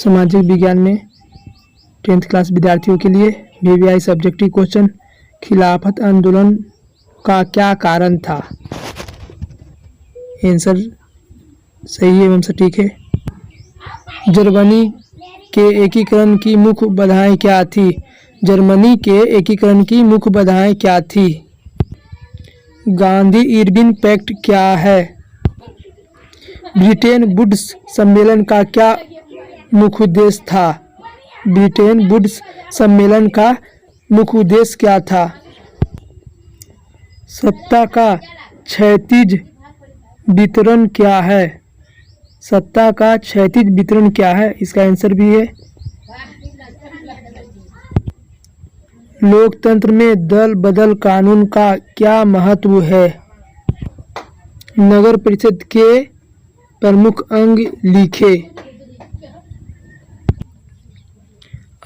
सामाजिक विज्ञान में 10th क्लास विद्यार्थियों के लिए VVI सब्जेक्टिव क्वेश्चन, खिलाफत आंदोलन का क्या कारण था? आंसर सही एवं सटीक है। जर्मनी के एकीकरण की मुख्य बाधाएं क्या थी? जर्मनी के एकीकरण की मुख्य बाधाएं क्या थी? गांधी इरविन पैक्ट क्या है? ब्रिटेन वुड्स सम्मेलन का क्या मुख्य उद्देश्य था? ब्रिटेन वुड्स सम्मेलन का मुख्य उद्देश्य क्या था? सत्ता का क्षैतिज वितरण क्या है? सत्ता का क्षैतिज वितरण क्या है? इसका आंसर भी है। लोकतंत्र में दल बदल कानून का क्या महत्व है? नगर परिषद के प्रमुख अंग लिखे।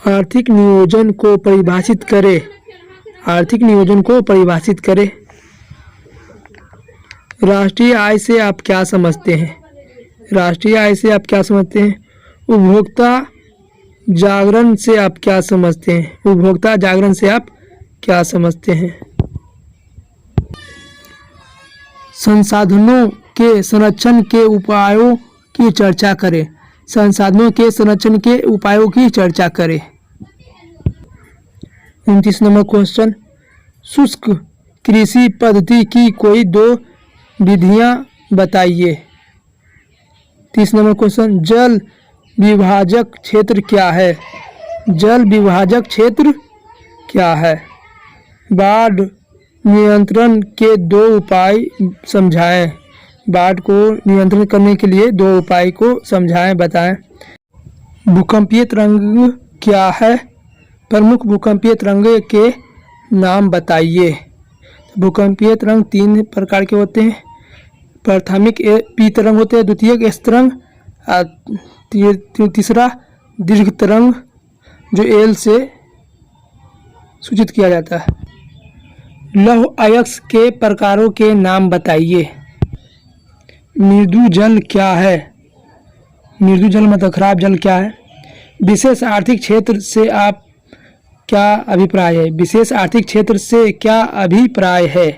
आर्थिक नियोजन को परिभाषित करें। आर्थिक नियोजन को परिभाषित करें। राष्ट्रीय आय से आप क्या समझते हैं? राष्ट्रीय आय से आप क्या समझते हैं? उपभोक्ता जागरण से आप क्या समझते हैं? उपभोक्ता जागरण से आप क्या समझते हैं? संसाधनों के संरक्षण के उपायों की चर्चा करें। संसाधनों के संरक्षण के उपायों की चर्चा करें। 29 नंबर क्वेश्चन, शुष्क कृषि पद्धति की कोई दो विधियां बताइए। 30 नंबर क्वेश्चन, जल विभाजक क्षेत्र क्या है? जल विभाजक क्षेत्र क्या है? बाढ़ नियंत्रण के दो उपाय समझाएं। बाढ़ को नियंत्रण करने के लिए दो उपाय को समझाएं, बताएं। भूकंपीय तरंग क्या है? प्रमुख भूकंपीय तरंग के नाम बताइए। भूकंपीय तरंग 3 प्रकार के होते हैं। प्राथमिक पी तरंग होते हैं, द्वितीयक एस तरंग, तीसरा दीर्घ तरंग जो एल से सूचित किया जाता है। लौह अयस्क के प्रकारों के नाम बताइए। मृदु जल क्या है? मृदु जल मतलब खराब जल क्या है? विशेष आर्थिक क्षेत्र से आप क्या अभिप्राय है? विशेष आर्थिक क्षेत्र से क्या अभिप्राय है?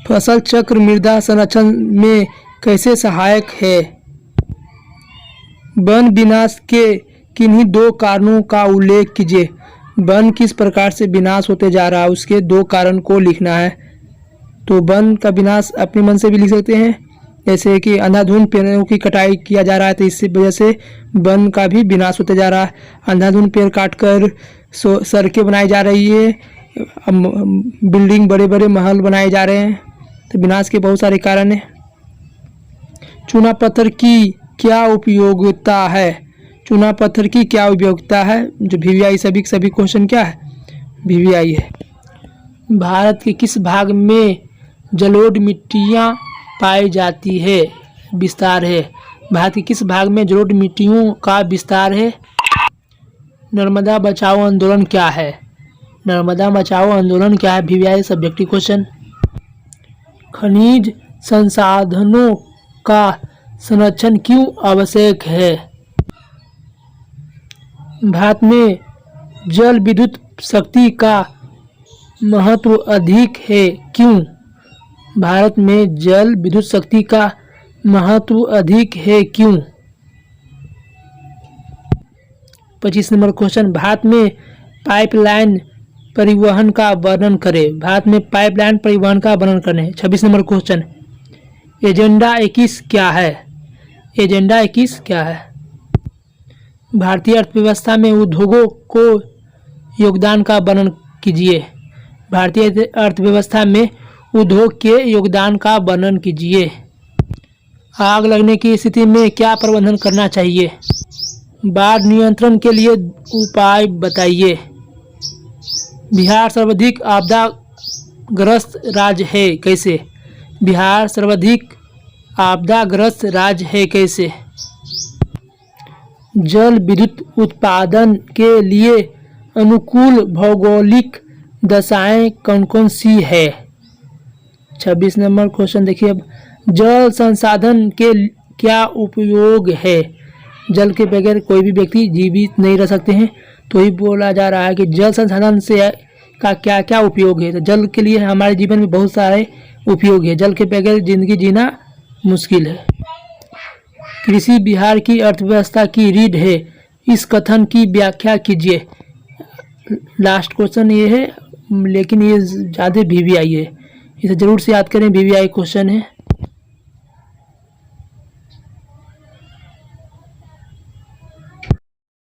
फसल चक्र मृदा संरक्षण में कैसे सहायक है? वन विनाश के किन्हीं दो कारणों का उल्लेख कीजिए। वन किस प्रकार से विनाश होते जा रहा है उसके दो कारण को लिखना है। तो वन का विनाश अपने मन से भी लिख सकते हैं, जैसे कि अंधाधुंध पेड़ों की कटाई किया जा रहा है तो इस वजह से वन का भी विनाश होते जा रहा है। अंधाधुंध पेड़ काटकर सड़कें बनाई जा रही है, बिल्डिंग बड़े बड़े महल बनाए जा रहे हैं, तो विनाश के बहुत सारे कारण हैं। चूना पत्थर की क्या उपयोगिता है? चूना पत्थर की क्या उपयोगिता है? जो VVI सभी क्वेश्चन क्या है? VVI है। भारत के किस भाग में जलोढ़ मिट्टियाँ पाई जाती है? विस्तार है। भारत के किस भाग में जलोढ़ मिट्टियों का विस्तार है? नर्मदा बचाओ आंदोलन क्या है? नर्मदा बचाओ आंदोलन क्या है? VVI subjective question. खनिज संसाधनों का संरक्षण क्यों आवश्यक है? भारत में जल विद्युत शक्ति का महत्व अधिक है, क्यों? भारत में जल विद्युत शक्ति का महत्व अधिक है, क्यों? 25 नंबर क्वेश्चन, भारत में पाइपलाइन परिवहन का वर्णन करें। भारत में पाइपलाइन परिवहन का वर्णन करें। 26 नंबर क्वेश्चन, एजेंडा 21 क्या है? एजेंडा 21 क्या है? भारतीय अर्थव्यवस्था में उद्योगों को योगदान का वर्णन कीजिए। भारतीय अर्थव्यवस्था में उद्योग के योगदान का वर्णन कीजिए। आग लगने की स्थिति में क्या प्रबंधन करना चाहिए? बाढ़ नियंत्रण के लिए उपाय बताइए। बिहार सर्वाधिक आपदाग्रस्त राज्य है, कैसे? बिहार सर्वाधिक आपदाग्रस्त राज्य है, कैसे? जल विद्युत उत्पादन के लिए अनुकूल भौगोलिक दशाएं कौन कौन सी है? 26 नंबर क्वेश्चन देखिए अब, जल संसाधन के क्या उपयोग है? जल के बगैर कोई भी व्यक्ति जीवित नहीं रह सकते हैं। तो ही बोला जा रहा है कि जल संसाधन से का क्या क्या उपयोग है। तो जल के लिए हमारे जीवन में बहुत सारे उपयोग है। जल के बगैर जिंदगी जीना मुश्किल है। कृषि बिहार की अर्थव्यवस्था की रीढ़ है, इस कथन की व्याख्या कीजिए। लास्ट क्वेश्चन ये है, लेकिन ये ज़्यादा VVI है, इसे ज़रूर से याद करें, VVI क्वेश्चन है।